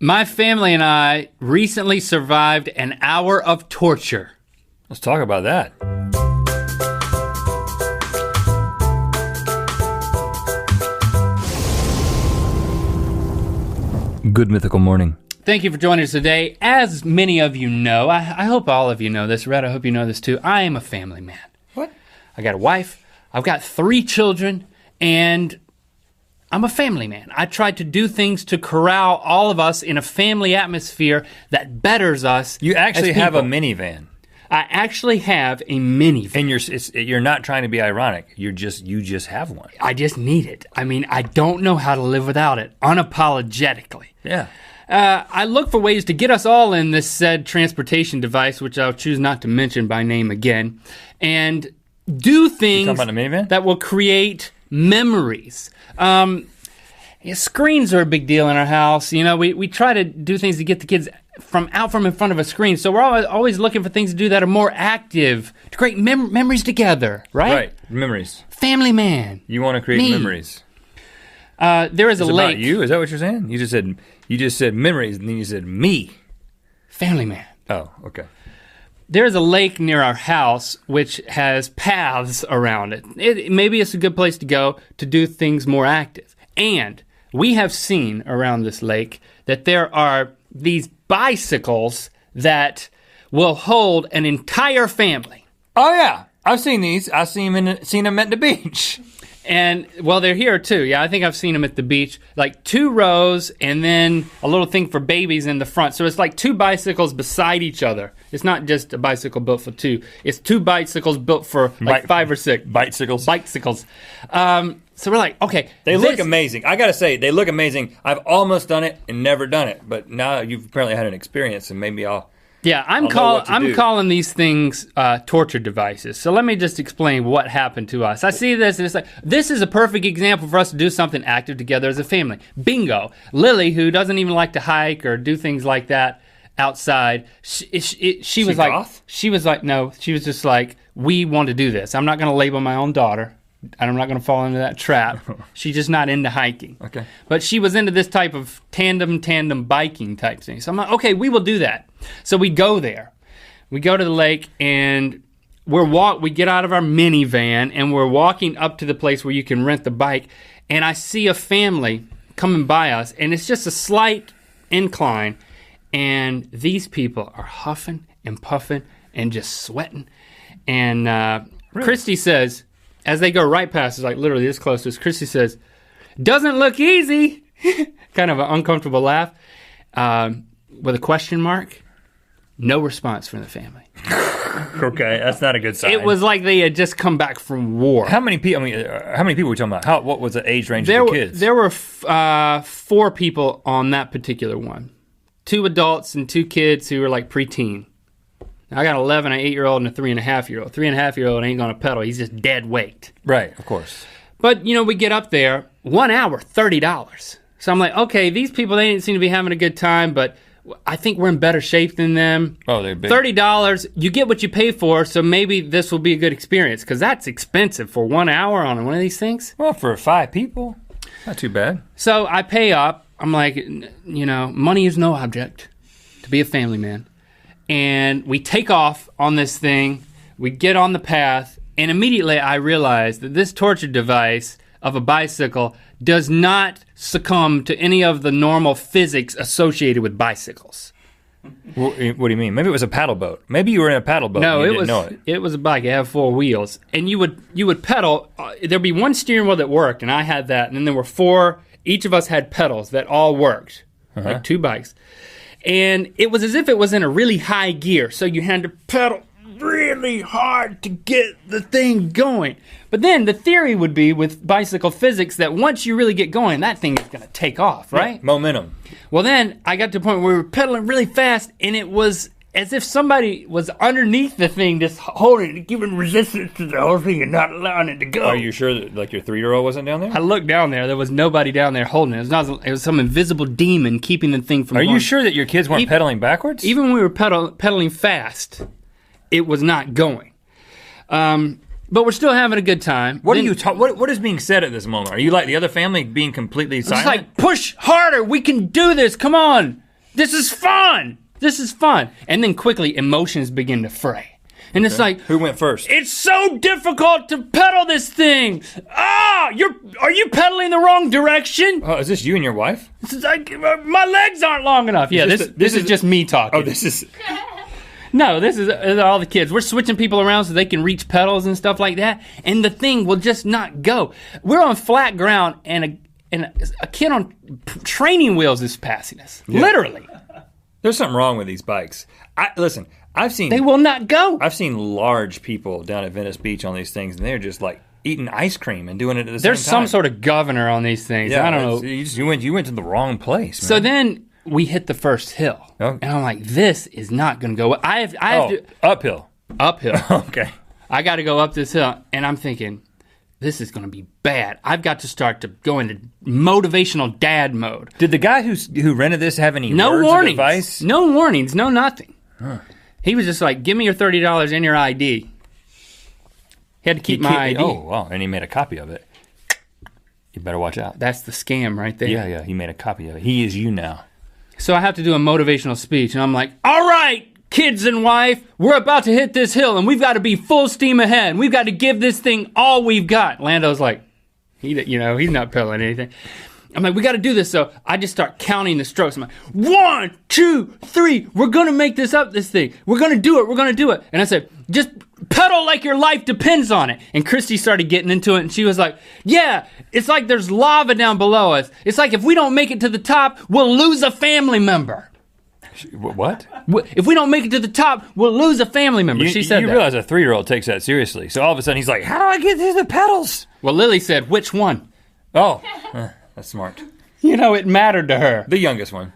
My family and I recently survived an hour of torture. Let's talk about that. Good mythical morning. Thank you for joining us today. As many of you know, I hope all of you know this, Rhett, I hope you know this too, I am a family man. What? I got a wife, I've got 3 children, and I'm a family man. I try to do things to corral all of us in a family atmosphere that betters us. You actually have a minivan. I actually have a minivan. And you're not trying to be ironic. You just have one. I just need it. I mean, I don't know how to live without it, unapologetically. Yeah. I look for ways to get us all in this said transportation device, which I'll choose not to mention by name again, and do things talking about the minivan? that will create memories. Screens are a big deal in our house. You know, we try to do things to get the kids from in front of a screen. So we're always looking for things to do that are more active, to create memories together, right? Right, memories. Family man. You want to create memories. There is a lake. About you? Is that what you're saying? You just said memories, and then you said me. Family man. Oh, okay. There's a lake near our house which has paths around it. Maybe it's a good place to go to do things more active. And we have seen around this lake that there are these bicycles that will hold an entire family. Oh yeah, I've seen these. I've seen them at the beach. And, well, they're here too. Yeah, I think I've seen them at the beach. Like 2 rows and then a little thing for babies in the front. So it's like 2 bicycles beside each other. It's not just a bicycle built for 2. It's 2 bicycles built for like 5 or 6. Bicycles. So we're like, okay. They look amazing. I gotta say, they look amazing. I've almost done it and never done it. But now you've apparently had an experience and maybe I'll... Yeah, I'm calling these things torture devices. So let me just explain what happened to us. I see this and it's like, this is a perfect example for us to do something active together as a family. Bingo. Lily, who doesn't even like to hike or do things like that outside, she was just like, we want to do this. I'm not gonna label my own daughter. I'm not gonna fall into that trap. She's just not into hiking. Okay. But she was into this type of tandem biking type thing. So I'm like, okay, we will do that. So we go there. We go to the lake and we get out of our minivan and we're walking up to the place where you can rent the bike. And I see a family coming by us and it's just a slight incline. And these people are huffing and puffing and just sweating. And really? Christy says, as they go right past us, like literally this close to us, Christy says, "Doesn't look easy." Kind of an uncomfortable laugh with a question mark. No response from the family. Okay, that's not a good sign. It was like they had just come back from war. How many people? How many people were we talking about? What was the age range of the kids? There were 4 people on that particular one. 2 adults and 2 kids who were like preteen. I got an 11, an 8-year-old, and a 3.5-year-old. 3.5-year-old ain't gonna pedal. He's just dead weight. Right, of course. But, you know, we get up there, 1 hour, $30. So I'm like, okay, these people, they didn't seem to be having a good time, but I think we're in better shape than them. Oh, they're big. $30, you get what you pay for, so maybe this will be a good experience, because that's expensive for 1 hour on one of these things. Well, for 5 people, not too bad. So I pay up. I'm like, you know, money is no object to be a family man. And we take off on this thing, we get on the path, and immediately I realize that this torture device of a bicycle does not succumb to any of the normal physics associated with bicycles. What do you mean? Maybe it was a paddle boat. Maybe you were in a paddle boat and you didn't know it. It was a bike. It had 4 wheels. And you would pedal. There'd be one steering wheel that worked, and I had that. And then there were 4. Each of us had pedals that all worked, like 2 bikes. And it was as if it was in a really high gear. So you had to pedal really hard to get the thing going. But then the theory would be with bicycle physics that once you really get going, that thing is gonna take off, right? Yeah, momentum. Well then, I got to the point where we were pedaling really fast and it was as if somebody was underneath the thing just holding it, giving resistance to the whole thing and not allowing it to go. Are you sure that like your 3-year-old wasn't down there? I looked down there was nobody down there holding it. It was some invisible demon keeping the thing from going. Are you sure that your kids weren't pedaling backwards? Even when we were pedaling fast, it was not going. But we're still having a good time. What is being said at this moment? Are you like the other family being completely silent? It's like, push harder, we can do this, come on. This is fun. This is fun. And then quickly, emotions begin to fray. And it's like, who went first? It's so difficult to pedal this thing. Are you pedaling the wrong direction? Oh, is this you and your wife? It's like, my legs aren't long enough. Yeah, this is just me talking. Oh, this is... No, this is all the kids. We're switching people around so they can reach pedals and stuff like that. And the thing will just not go. We're on flat ground and a kid on training wheels is passing us. Yeah. Literally. There's something wrong with these bikes. Listen, they will not go. I've seen large people down at Venice Beach on these things, and they're just like eating ice cream and doing it at the same time. There's some sort of governor on these things. Yeah, I don't know. You went to the wrong place, man. So then we hit the first hill, and I'm like, this is not going to go. I have to uphill. Uphill. Okay. I got to go up this hill, and I'm thinking, this is going to be bad. I've got to start to go into motivational dad mode. Did the guy who rented this have any words of advice? No warnings, no nothing. Huh. He was just like, give me your $30 and your ID. He had to keep my ID. Oh, wow. And he made a copy of it. You better watch out. That's the scam right there. Yeah, he made a copy of it. He is you now. So I have to do a motivational speech, and I'm like, all right, kids and wife, we're about to hit this hill, and we've got to be full steam ahead. We've got to give this thing all we've got. Lando's like, he's not pedaling anything. I'm like, we got to do this. So I just start counting the strokes. I'm like, 1, 2, 3. We're going to make this thing. We're going to do it. We're going to do it. And I said, just pedal like your life depends on it. And Christy started getting into it. And she was like, yeah, it's like there's lava down below us. It's like if we don't make it to the top, we'll lose a family member. What? If we don't make it to the top, we'll lose a family member. She said that. You realize a 3-year-old takes that seriously. So all of a sudden he's like, how do I get through the pedals? Well, Lily said, which one? Oh, that's smart. It mattered to her. The youngest one.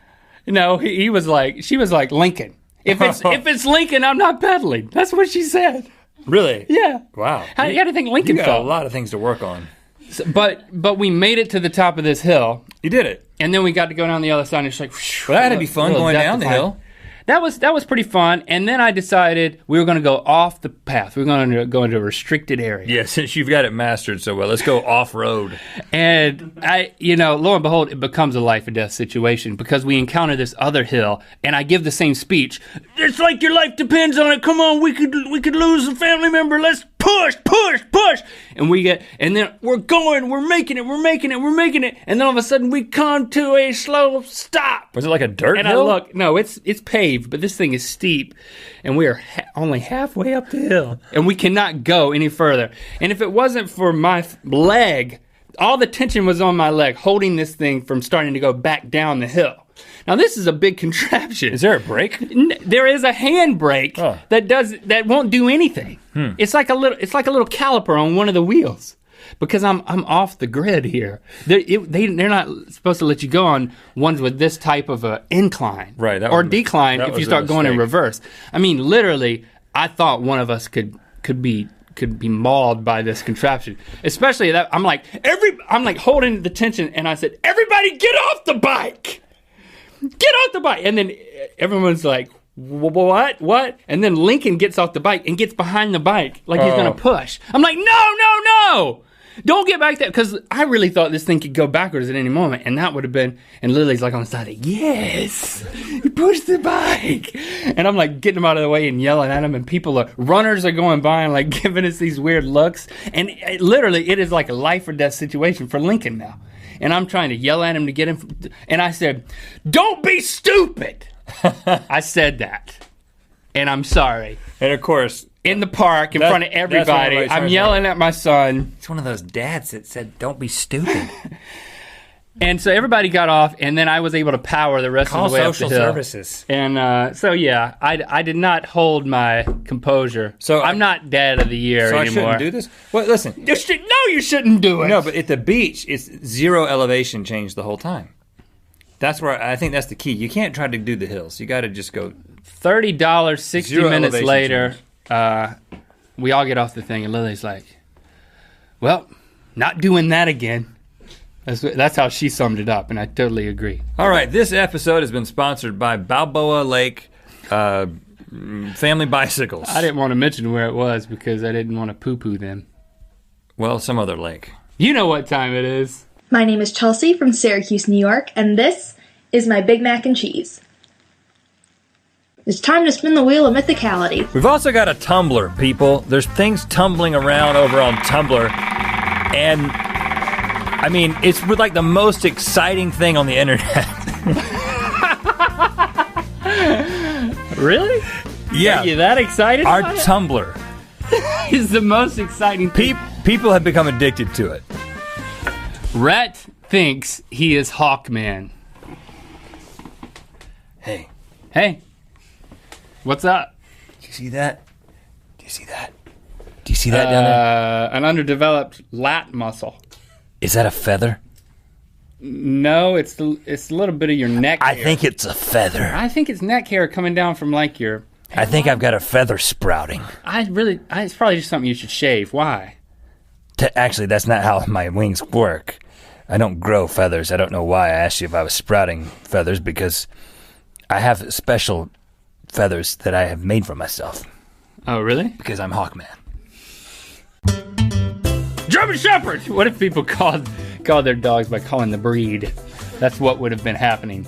She was like, Lincoln. If it's Lincoln, I'm not pedaling. That's what she said. Really? Yeah. Wow. How do you think Lincoln felt? You got felt? a lot of things to work on. So, but we made it to the top of this hill. You did it. And then we got to go down the other side, and it's like, well, that had to be fun going down the hill. That was pretty fun. And then I decided we were going to go off the path. We were going to go into a restricted area. Yeah, since you've got it mastered so well, let's go off-road. And lo and behold, it becomes a life or death situation because we encounter this other hill, and I give the same speech. It's like your life depends on it. Come on, we could lose a family member. Let's push. And then we're going, we're making it. And then all of a sudden we come to a slow stop. Was it like a dirt hill? And I look, no, it's paved, but this thing is steep. And we are only halfway up the hill. And we cannot go any further. And if it wasn't for my leg, all the tension was on my leg, holding this thing from starting to go back down the hill. Now this is a big contraption. Is there a brake? There is a hand brake that won't do anything. It's like a little caliper on one of the wheels. Because I'm off the grid here. They're not supposed to let you go on ones with this type of a incline, right? Or decline if you start going in reverse. I mean, literally, I thought one of us could be mauled by this contraption. Especially that I'm like holding the tension, and I said, "Everybody, get off the bike! Get off the bike!" And then everyone's like, what? And then Lincoln gets off the bike and gets behind the bike like he's going to push. I'm like, no! Don't get back there, because I really thought this thing could go backwards at any moment, and that would have been, and Lily's like on the side, yes, push the bike. And I'm like getting him out of the way and yelling at him, and runners are going by and like giving us these weird looks. And it is like a life or death situation for Lincoln now. And I'm trying to yell at him to get him, and I said, don't be stupid. I said that. And I'm sorry. And of course, in the park, in front of everybody, I'm yelling at my son. It's one of those dads that said, don't be stupid. And so everybody got off, and then I was able to power the rest of the way up the hill. Call social services. And I did not hold my composure. So I'm not dad of the year anymore. So I shouldn't do this? Well, listen. You shouldn't do it. No, but at the beach, it's zero elevation change the whole time. That's where I think that's the key. You can't try to do the hills. You got to just go. $30, 60 minutes later, we all get off the thing, and Lily's like, well, not doing that again. That's how she summed it up, and I totally agree. All right, this episode has been sponsored by Balboa Lake Family Bicycles. I didn't want to mention where it was because I didn't want to poo-poo them. Well, some other lake. You know what time it is. My name is Chelsea from Syracuse, New York, and this is my Big Mac and Cheese. It's time to spin the wheel of mythicality. We've also got a Tumblr, people. There's things tumbling around over on Tumblr, and I mean, it's like the most exciting thing on the internet. Really? Yeah. Are you that excited? Our about it? Tumblr is the most exciting thing. People have become addicted to it. Rhett thinks he is Hawkman. Hey, Hey, what's up? do you see that? Do you see that? Do you see that down there? An underdeveloped lat muscle. Is that a feather? No, it's a little bit of your neck I hair. think it's a feather. I think it's neck hair coming down from like your... I think I've got a feather sprouting. It's probably just something you should shave. Why? Actually, that's not how my wings work. I don't grow feathers. I don't know why I asked you if I was sprouting feathers, because I have special feathers that I have made for myself. Oh, really? Because I'm Hawkman. German Shepherd! What if people called their dogs by calling the breed? That's what would have been happening.